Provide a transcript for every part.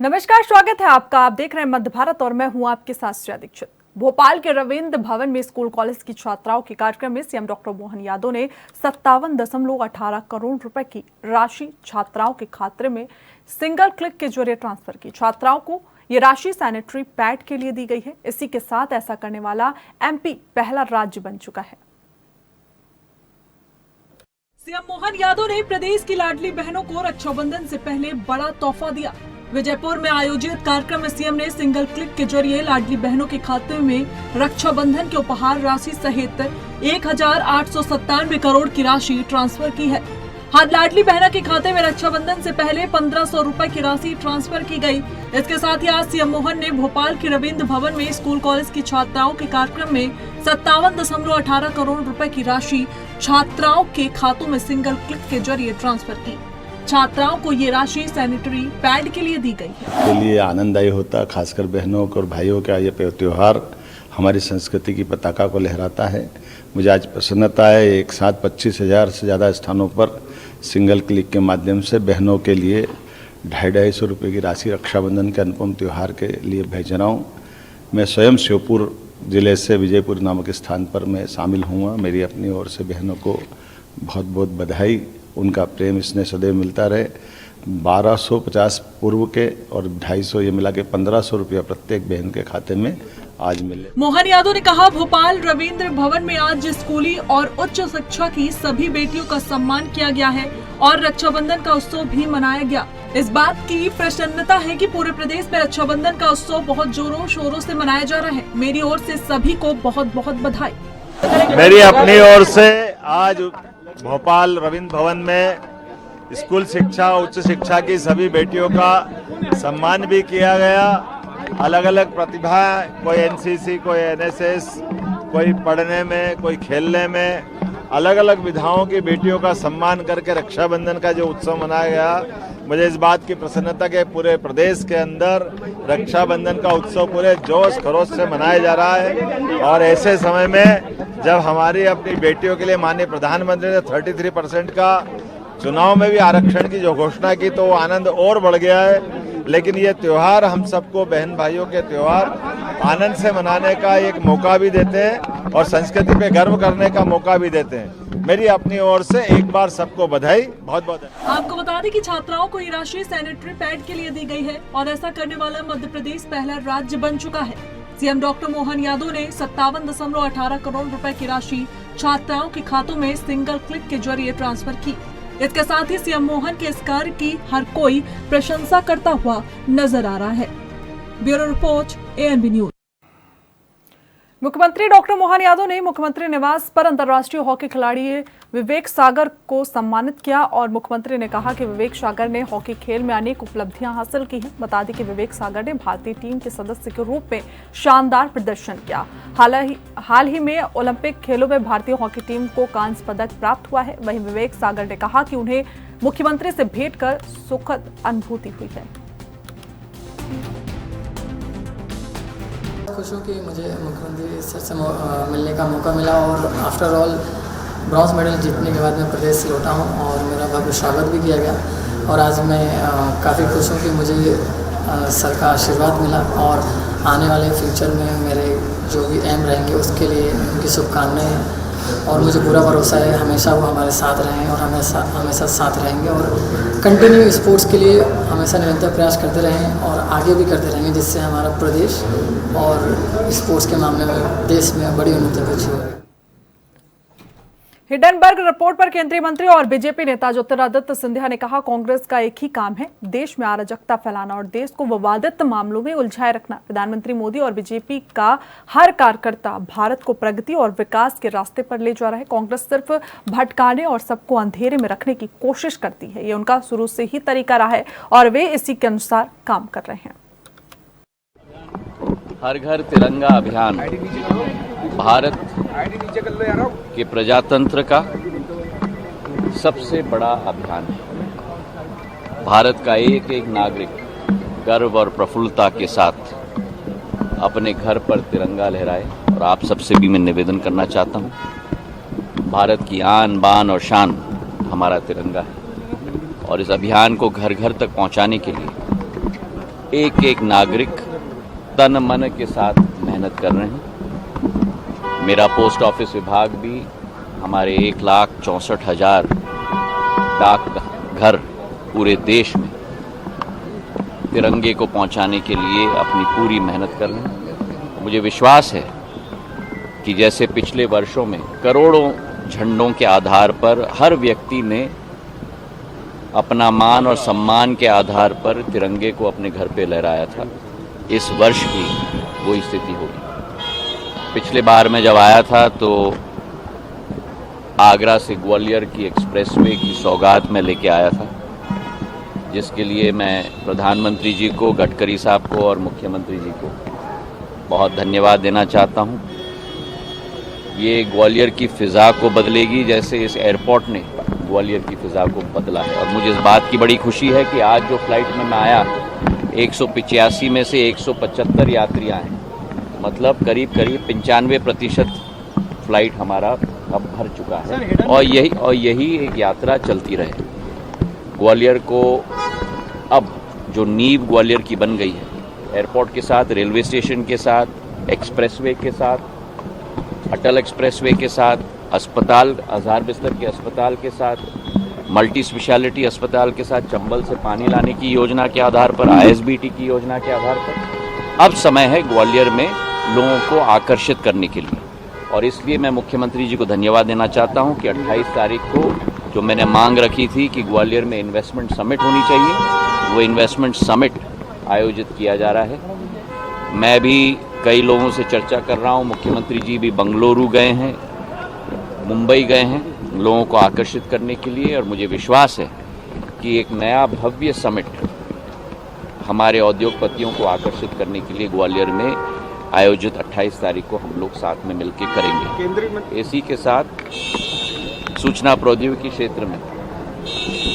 नमस्कार, स्वागत है आपका। आप देख रहे हैं मध्य भारत और मैं हूं आपके साथ श्रेया दीक्षित। भोपाल के रविंद्र भवन में स्कूल कॉलेज की छात्राओं के कार्यक्रम में सीएम डॉक्टर मोहन यादव ने 57.18 करोड़ रुपए की राशि छात्राओं के खाते में सिंगल क्लिक के जरिए ट्रांसफर की। छात्राओं को ये राशि सैनिटरी पैड के लिए दी गई है। इसी के साथ ऐसा करने वाला एमपी पहला राज्य बन चुका है। सीएम मोहन यादव ने प्रदेश की लाडली बहनों को रक्षाबंधन से पहले बड़ा तोहफा दिया। विजयपुर में आयोजित कार्यक्रम में सीएम ने सिंगल क्लिक के जरिए लाडली बहनों के खाते में रक्षाबंधन के उपहार राशि सहित 1,897 करोड़ की राशि ट्रांसफर की है। हर लाडली बहना के खाते में रक्षाबंधन से पहले 1,500 रुपए की राशि ट्रांसफर की गई। इसके साथ ही आज सीएम मोहन ने भोपाल के रविंद्र भवन में स्कूल कॉलेज की छात्राओं के कार्यक्रम में 57.18 करोड़ रुपए की राशि छात्राओं के खातों में सिंगल क्लिक के जरिए ट्रांसफर की। छात्राओं को ये राशि सैनिटरी पैड के लिए दी गई है। के लिए आनंददायी होता, खासकर बहनों और भाइयों का ये त्योहार हमारी संस्कृति की पताका को लहराता है। मुझे आज प्रसन्नता है, एक साथ 25,000 से ज़्यादा स्थानों पर सिंगल क्लिक के माध्यम से बहनों के लिए 250 रुपये की राशि रक्षाबंधन के अनुपम त्यौहार के लिए भेज रहा हूँ। मैं स्वयं श्योपुर जिले से विजयपुर नामक स्थान पर मैं शामिल हुआ। मेरी अपनी ओर से बहनों को बहुत बहुत बधाई। उनका प्रेम स्नेह सदैव मिलता रहे। 1250 पूर्व के और 250 ये मिला के 1,500 रुपया प्रत्येक बहन के खाते में आज मिले। मोहन यादव ने कहा, भोपाल रविंद्र भवन में आज स्कूली और उच्च शिक्षा की सभी बेटियों का सम्मान किया गया है और रक्षाबंधन का उत्सव भी मनाया गया। इस बात की प्रसन्नता है कि पूरे प्रदेश में रक्षाबंधन का उत्सव बहुत जोरों शोरों से मनाया जा रहा है। मेरी ओर से सभी को बहुत बहुत बधाई। मेरी अपनी ओर से आज भोपाल रविंद्र भवन में स्कूल शिक्षा उच्च शिक्षा की सभी बेटियों का सम्मान भी किया गया। अलग अलग प्रतिभा, कोई एनसीसी, कोई एनएसएस, कोई पढ़ने में, कोई खेलने में, अलग अलग विधाओं की बेटियों का सम्मान करके रक्षाबंधन का जो उत्सव मनाया गया, मुझे इस बात की प्रसन्नता के पूरे प्रदेश के अंदर रक्षाबंधन का उत्सव पूरे जोश खरोश से मनाया जा रहा है। और ऐसे समय में जब हमारी अपनी बेटियों के लिए माननीय प्रधानमंत्री ने 33% का चुनाव में भी आरक्षण की जो घोषणा की, तो आनंद और बढ़ गया है। लेकिन ये त्योहार हम सबको, बहन भाइयों के त्योहार आनंद से मनाने का एक मौका भी देते हैं और संस्कृति पे गर्व करने का मौका भी देते हैं। मेरी अपनी ओर से एक बार सबको बधाई, बहुत बहुत। आपको बता दें कि छात्राओं को ये राशि सैनिटरी पैड के लिए दी गई है और ऐसा करने वाला मध्य प्रदेश पहला राज्य बन चुका है। सीएम डॉक्टर मोहन यादव ने 57.18 करोड़ रुपए की राशि छात्राओं के खातों में सिंगल क्लिक के जरिए ट्रांसफर की। इसके साथ ही सीएम मोहन के इस कार्य की हर कोई प्रशंसा करता हुआ नजर आ रहा है। Bureau report, ANB news. मुख्यमंत्री डॉक्टर मोहन यादव ने मुख्यमंत्री निवास पर अंतर्राष्ट्रीय हॉकी खिलाड़ी विवेक सागर को सम्मानित किया और मुख्यमंत्री ने कहा कि विवेक सागर ने हॉकी खेल में अनेक उपलब्धियां हासिल की हैं। बता दें कि विवेक सागर ने भारतीय टीम के सदस्य के रूप में शानदार प्रदर्शन किया। हाल ही में ओलंपिक खेलों में भारतीय हॉकी टीम को कांस्य पदक प्राप्त हुआ है। वहीं विवेक सागर ने कहा कि उन्हें मुख्यमंत्री से भेंट कर सुखद अनुभूति हुई है। खुश हूँ कि मुझे मुख्यमंत्री सर से मिलने का मौका मिला और आफ्टर ऑल ब्रॉन्ज मेडल जीतने के बाद मैं प्रदेश से लौटा हूँ और मेरा भव्य स्वागत भी किया गया। और आज मैं काफ़ी खुश हूँ कि मुझे सर का आशीर्वाद मिला और आने वाले फ्यूचर में मेरे जो भी एम रहेंगे उसके लिए उनकी शुभकामनाएं हैं और मुझे पूरा भरोसा है हमेशा वो हमारे साथ रहें और हमेशा साथ रहेंगे और कंटिन्यू स्पोर्ट्स के लिए हमेशा निरंतर प्रयास करते रहें और आगे भी करते रहेंगे, जिससे हमारा प्रदेश और स्पोर्ट्स के मामले में देश में बड़ी उन्नति हो। हिडनबर्ग रिपोर्ट पर केंद्रीय मंत्री और बीजेपी नेता ज्योतिरादित्य सिंधिया ने कहा, कांग्रेस का एक ही काम है, देश में अराजकता फैलाना और देश को विवादित मामलों में उलझाए रखना। प्रधानमंत्री मोदी और बीजेपी का हर कार्यकर्ता भारत को प्रगति और विकास के रास्ते पर ले जा रहा है। कांग्रेस सिर्फ भटकाने और सबको अंधेरे में रखने की कोशिश करती है। ये उनका शुरू से ही तरीका रहा है और वे इसी के अनुसार काम कर रहे हैं। हर घर तिरंगा अभियान भारत के प्रजातंत्र का सबसे बड़ा अभियान है। भारत का एक एक नागरिक गर्व और प्रफुल्लता के साथ अपने घर पर तिरंगा लहराए और आप सबसे भी मैं निवेदन करना चाहता हूँ, भारत की आन बान और शान हमारा तिरंगा है और इस अभियान को घर घर तक पहुँचाने के लिए एक एक नागरिक तन मन के साथ मेहनत कर रहे हैं। मेरा पोस्ट ऑफिस विभाग भी हमारे 1,64,000 डाक घर पूरे देश में तिरंगे को पहुंचाने के लिए अपनी पूरी मेहनत कर रहे हैं। मुझे विश्वास है कि जैसे पिछले वर्षों में करोड़ों झंडों के आधार पर हर व्यक्ति ने अपना मान और सम्मान के आधार पर तिरंगे को अपने घर पे लहराया था, इस वर्ष भी वही स्थिति होगी। पिछले बार मैं जब आया था तो आगरा से ग्वालियर की एक्सप्रेसवे की सौगात में लेके आया था, जिसके लिए मैं प्रधानमंत्री जी को, गडकरी साहब को और मुख्यमंत्री जी को बहुत धन्यवाद देना चाहता हूं। ये ग्वालियर की फ़िज़ा को बदलेगी जैसे इस एयरपोर्ट ने ग्वालियर की फ़िज़ा को बदला है। और मुझे इस बात की बड़ी खुशी है कि आज जो फ्लाइट में मैं आया 185 में से 175 यात्री आए, मतलब करीब 95% फ्लाइट हमारा अब भर चुका है और यही एक यात्रा चलती रहे। ग्वालियर को अब जो नींव ग्वालियर की बन गई है, एयरपोर्ट के साथ, रेलवे स्टेशन के साथ, एक्सप्रेसवे के साथ, अटल एक्सप्रेसवे के साथ, अस्पताल, 1000 बिस्तर के अस्पताल के साथ, मल्टी स्पेशलिटी अस्पताल के साथ, चंबल से पानी लाने की योजना के आधार पर, ISBT की योजना के आधार पर अब समय है ग्वालियर में लोगों को आकर्षित करने के लिए। और इसलिए मैं मुख्यमंत्री जी को धन्यवाद देना चाहता हूं कि 28 तारीख को जो मैंने मांग रखी थी कि ग्वालियर में इन्वेस्टमेंट समिट होनी चाहिए, वो इन्वेस्टमेंट समिट आयोजित किया जा रहा है। मैं भी कई लोगों से चर्चा कर रहा हूं, मुख्यमंत्री जी भी बंगलुरु गए हैं, मुंबई गए हैं लोगों को आकर्षित करने के लिए। और मुझे विश्वास है कि एक नया भव्य समिट हमारे उद्योगपतियों को आकर्षित करने के लिए ग्वालियर में आयोजित 28 तारीख को हम लोग साथ में मिलकर करेंगे। इसी के साथ सूचना प्रौद्योगिकी क्षेत्र में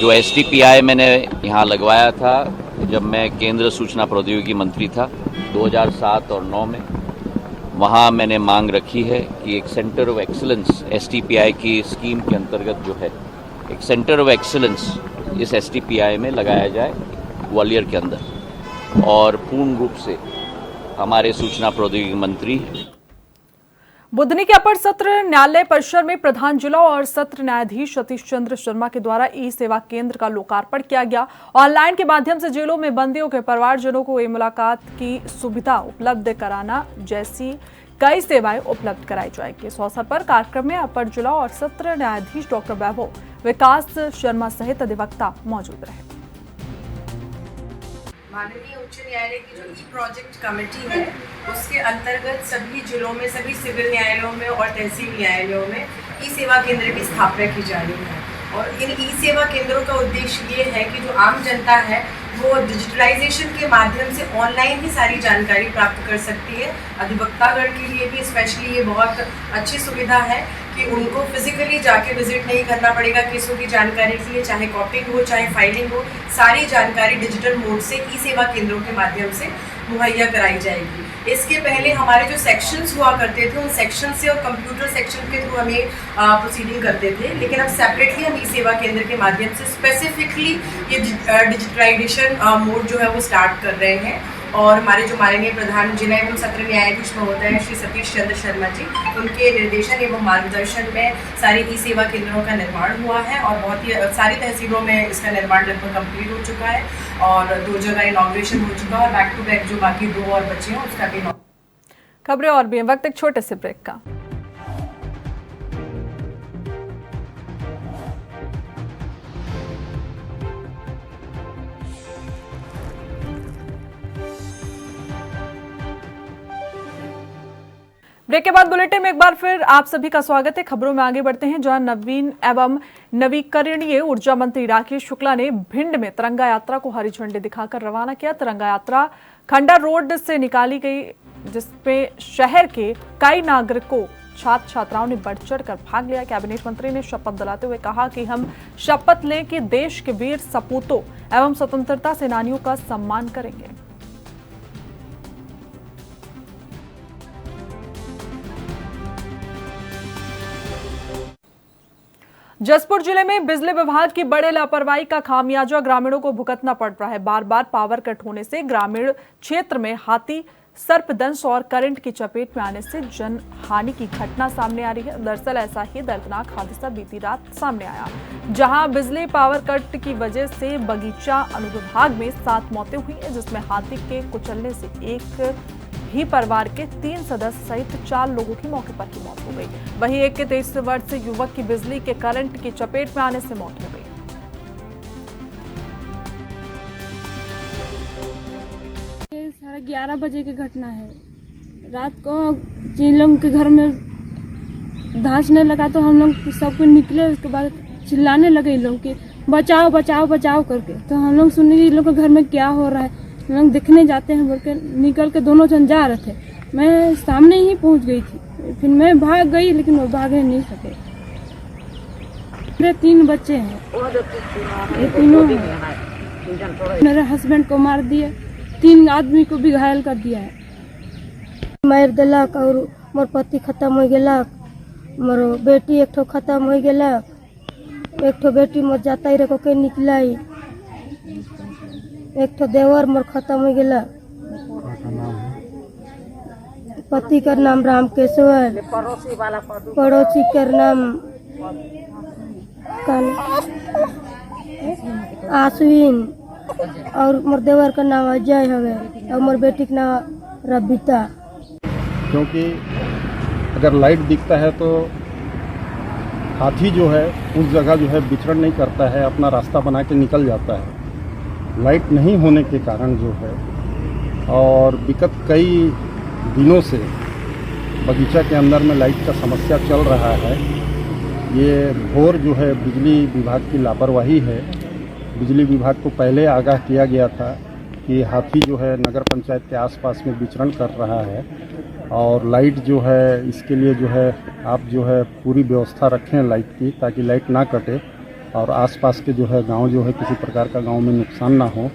जो STPI मैंने यहाँ लगवाया था जब मैं केंद्र सूचना प्रौद्योगिकी मंत्री था 2007 और 9 में, वहाँ मैंने मांग रखी है कि एक सेंटर ऑफ एक्सीलेंस STPI की स्कीम के अंतर्गत जो है एक सेंटर ऑफ एक्सीलेंस इस STPI में लगाया जाए ग्वालियर के अंदर। और पूर्ण रूप से हमारे सूचना प्रौद्योगिकी मंत्री बुधनी के अपर सत्र न्यायालय परिसर में प्रधान जिला और सत्र न्यायाधीश सतीश चंद्र शर्मा के द्वारा ई सेवा केंद्र का लोकार्पण किया गया। ऑनलाइन के माध्यम से जेलों में बंदियों के परिवारजनों को ई मुलाकात की सुविधा उपलब्ध कराना जैसी कई सेवाएं उपलब्ध कराई जाएगी। इस अवसर पर कार्यक्रम में अपर जिला और सत्र न्यायाधीश डॉक्टर वैभव विकास शर्मा सहित अधिवक्ता मौजूद रहे। माननीय उच्च न्यायालय की जो ई प्रोजेक्ट कमेटी है उसके अंतर्गत सभी जिलों में, सभी सिविल न्यायालयों में और तहसील न्यायालयों में ई सेवा केंद्र की स्थापना की जा रही है। और इन ई सेवा केंद्रों का उद्देश्य ये है कि जो आम जनता है वो डिजिटलाइजेशन के माध्यम से ऑनलाइन ही सारी जानकारी प्राप्त कर सकती है। अधिवक्तागण के लिए भी स्पेशली ये बहुत अच्छी सुविधा है कि उनको फिजिकली जाके विजिट नहीं करना पड़ेगा केसों की जानकारी के लिए, चाहे कॉपिंग हो चाहे फाइलिंग हो, सारी जानकारी डिजिटल मोड से ई सेवा केंद्रों के माध्यम से मुहैया कराई जाएगी। इसके पहले हमारे जो सेक्शंस हुआ करते थे उन सेक्शन से और कंप्यूटर सेक्शन के थ्रू हमें प्रोसीडिंग करते थे, लेकिन अब सेपरेटली हम ई सेवा केंद्र के माध्यम से स्पेसिफिकली ये डिजिटलाइजेशन मोड जो है वो स्टार्ट कर रहे हैं। और हमारे जो माननीय प्रधान जिला एवं सत्र न्यायाधीश महोदय श्री सतीश चंद्र शर्मा जी, उनके निर्देशन एवं मार्गदर्शन में सारे ई सेवा केंद्रों का निर्माण हुआ है और बहुत ही सारी तहसीलों में इसका निर्माण लगभग कंप्लीट हो चुका है और 2 जगह इनॉग्रेशन हो चुका है और बैक टू बैक जो बाकी 2 और बचे हैं उसका भी। खबरें और भी, वक्त एक छोटे से ब्रेक का। ब्रेक के बाद बुलेटिन में एक बार फिर आप सभी का स्वागत है। खबरों में आगे बढ़ते हैं, जहां नवीन एवं नवीकरणीय ऊर्जा मंत्री राकेश शुक्ला ने भिंड में तिरंगा यात्रा को हरी झंडी दिखाकर रवाना किया। तिरंगा यात्रा खंडा रोड से निकाली गई, जिसमें शहर के कई नागरिकों, छात्र छात्राओं ने बढ़ चढ़ कर भाग लिया। कैबिनेट मंत्री ने शपथ दिलाते हुए कहा कि हम शपथ लें कि देश के वीर सपूतों एवं स्वतंत्रता सेनानियों का सम्मान करेंगे। जसपुर जिले में बिजली विभाग की बड़े लापरवाही का खामियाजा ग्रामीणों को भुगतना पड़ रहा है। बार बार पावर कट होने से ग्रामीण क्षेत्र में हाथी, सर्पदंश और करंट की चपेट में आने से जन हानि की घटना सामने आ रही है। दरअसल ऐसा ही दर्दनाक हादसा बीती रात सामने आया, जहां बिजली पावर कट की वजह से बगीचा अनुविभाग में 7 मौतें हुई है, जिसमें हाथी के कुचलने से एक ही परिवार के 3 सदस्य सहित 4 लोगों की मौके पर ही मौत हो गई। वहीं एक के 23 वर्षीय युवक की बिजली के करंट की चपेट में आने से मौत हो गई। 11:30 बजे की घटना है। रात को जिन लोगों के घर में धंसने लगा तो हम लोग सब कुछ निकले। उसके बाद चिल्लाने लगे इन लोग कि बचाओ बचाओ बचाओ करके। तो हम लोग सुने इन लोग के घर में क्या हो रहा है, हम लोग देखने जाते हैं बोल के निकल के दोनों जन जा रहे थे। मैं सामने ही पहुंच गई थी, फिर मैं भाग गई लेकिन वो भागे नहीं सके। मेरे 3 बच्चे हैं, ये तीनों मेरे हस्बैंड को मार दिए, 3 आदमी को भी घायल कर दिया है। मार दिलक और मोर पति खत्म हो गलक, मोर बेटी एक ठो खत्म हो गलक, एक ठो बेटी मोर जाता रहो के निकलाई, एक ठो देवर मोर खत्म हो गलक। पति का नाम राम केशवर, पड़ोसी का नाम आश्विन और मोर देवर का नाम अजय हवे और मोर बेटी का नाम रबिता। क्योंकि अगर लाइट दिखता है तो हाथी जो है उस जगह जो है विचरण नहीं करता है, अपना रास्ता बना के निकल जाता है। लाइट नहीं होने के कारण जो है और विगत कई दिनों से बगीचा के अंदर में लाइट का समस्या चल रहा है। ये घोर जो है बिजली विभाग की लापरवाही है। बिजली विभाग को पहले आगाह किया गया था कि हाथी जो है नगर पंचायत के आसपास में विचरण कर रहा है और लाइट जो है इसके लिए जो है आप जो है पूरी व्यवस्था रखें लाइट की, ताकि लाइट ना कटे और आसपास के जो है गांव जो है किसी प्रकार का गांव में नुकसान ना हो।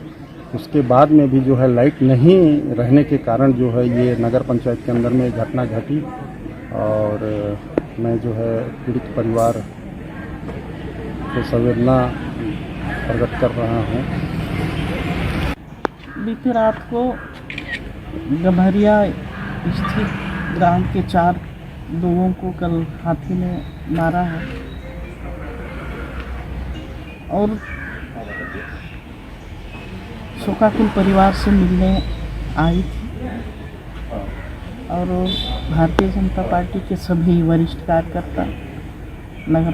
उसके बाद में भी जो है लाइट नहीं रहने के कारण जो है ये नगर पंचायत के अंदर में घटना घटी और मैं जो है पीड़ित परिवार को संवेदना प्रकट कर रहा हूँ। बीती रात को गम्हरिया स्थित ग्राम के 4 लोगों को कल हाथी ने मारा है और शोकाकुल परिवार से मिलने आई थी और भारतीय जनता पार्टी के सभी वरिष्ठ कार्यकर्ता, नगर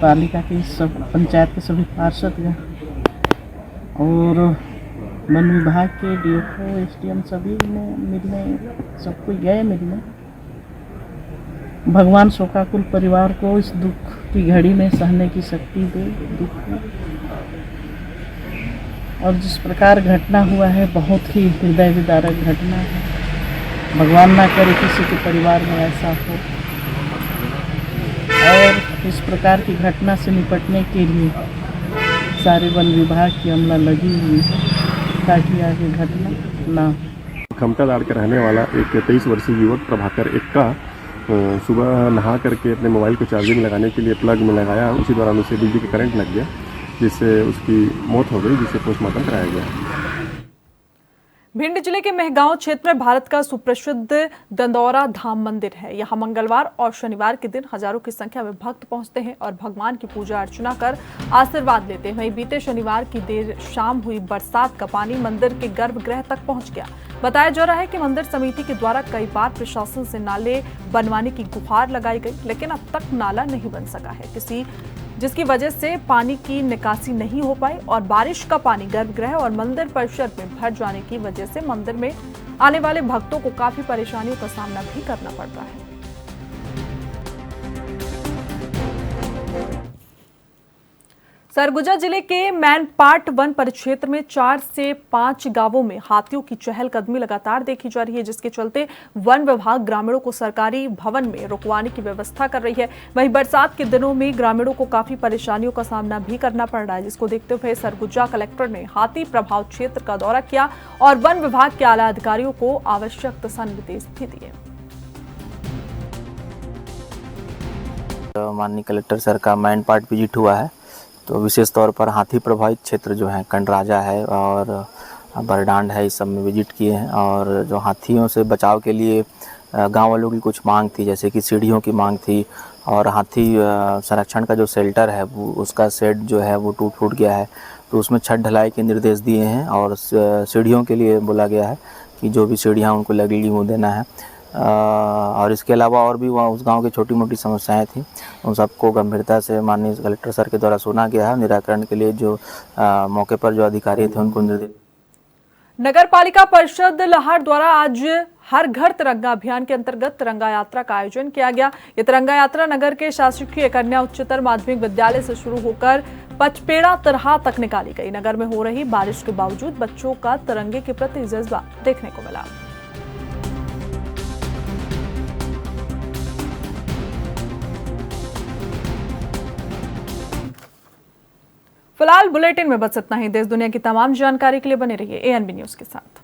पालिका के सब पंचायत के सभी पार्षदगण और वन विभाग के डीएफओ, एसडीएम सभी ने मिलने, सब कोई गए मिलने। भगवान शोकाकुल परिवार को इस दुख की घड़ी में सहने की शक्ति दे। दुख में और जिस प्रकार घटना हुआ है बहुत ही हृदय विदारक घटना है। भगवान ना करे किसी के परिवार में ऐसा हो और इस प्रकार की घटना से निपटने के लिए सारे वन विभाग की अमला लगी हुई है ताकि आगे घटना ना हो। खमटादाड़ का रहने वाला एक 23 वर्षीय युवक प्रभाकर एक्का सुबह नहा करके अपने मोबाइल को चार्जिंग लगाने के लिए प्लग में लगाया, उसी दौरान उसे बिजली का करंट लग गया जिससे उसकी मौत हो गई, जिसे पोस्टमार्टम कराया गया। भिंड जिले के मेहगांव क्षेत्र में भारत का सुप्रसिद्ध दंदौरा धाम मंदिर है। यहाँ मंगलवार और शनिवार के दिन हजारों की संख्या में भक्त पहुंचते हैं और भगवान की पूजा अर्चना कर आशीर्वाद लेते हैं। वहीं बीते शनिवार की देर शाम हुई बरसात का पानी मंदिर के गर्भगृह तक पहुंच गया। बताया जा रहा है कि मंदिर समिति के द्वारा कई बार प्रशासन से नाले बनवाने की गुहार लगाई गई, लेकिन अब तक नाला नहीं बन सका है, जिसकी वजह से पानी की निकासी नहीं हो पाई और बारिश का पानी गर्भगृह और मंदिर परिसर में भर जाने की वजह से मंदिर में आने वाले भक्तों को काफी परेशानियों का सामना भी करना पड़ रहा है। सरगुजा जिले के मैनपाट वन परिक्षेत्र में 4 से 5 गांवों में हाथियों की चहलकदमी लगातार देखी जा रही है, जिसके चलते वन विभाग ग्रामीणों को सरकारी भवन में रुकवाने की व्यवस्था कर रही है। वहीं बरसात के दिनों में ग्रामीणों को काफी परेशानियों का सामना भी करना पड़ रहा है, जिसको देखते हुए सरगुजा कलेक्टर ने हाथी प्रभाव क्षेत्र का दौरा किया और वन विभाग के आला अधिकारियों को आवश्यक दिशा निर्देश भी दिए। माननीय कलेक्टर सर का मैन पार्ट विजिट हुआ है, तो विशेष तौर पर हाथी प्रभावित क्षेत्र जो है कंडराजा है और बरडांड है, इस सब में विजिट किए हैं। और जो हाथियों से बचाव के लिए गांव वालों की कुछ मांग थी, जैसे कि सीढ़ियों की मांग थी और हाथी संरक्षण का जो शेल्टर है वो उसका शेड जो है वो टूट गया है, तो उसमें छत ढलाई के निर्देश दिए हैं और सीढ़ियों के लिए बोला गया है कि जो भी सीढ़ियाँ उनको लगेगी वो देना है। और इसके अलावा और भी वहाँ उस गांव की छोटी मोटी समस्याएं थी, उन सबको गंभीरता से माननीय कलेक्टर सर के द्वारा सुना गया है। निराकरण के लिए जो मौके पर जो अधिकारी थे उनको निर्देश। नगर पालिका परिषद लाहाड़ द्वारा आज हर घर तिरंगा अभियान के अंतर्गत तिरंगा यात्रा का आयोजन किया गया। ये तिरंगा यात्रा नगर के शासकीय कन्या उच्चतर माध्यमिक विद्यालय से शुरू होकर पचपेड़ा तरहा तक निकाली गई। नगर में हो रही बारिश के बावजूद बच्चों का तिरंगे के प्रति जज्बा देखने को मिला। फिलहाल बुलेटिन में बस इतना ही। देश दुनिया की तमाम जानकारी के लिए बने रहिए ANB न्यूज के साथ।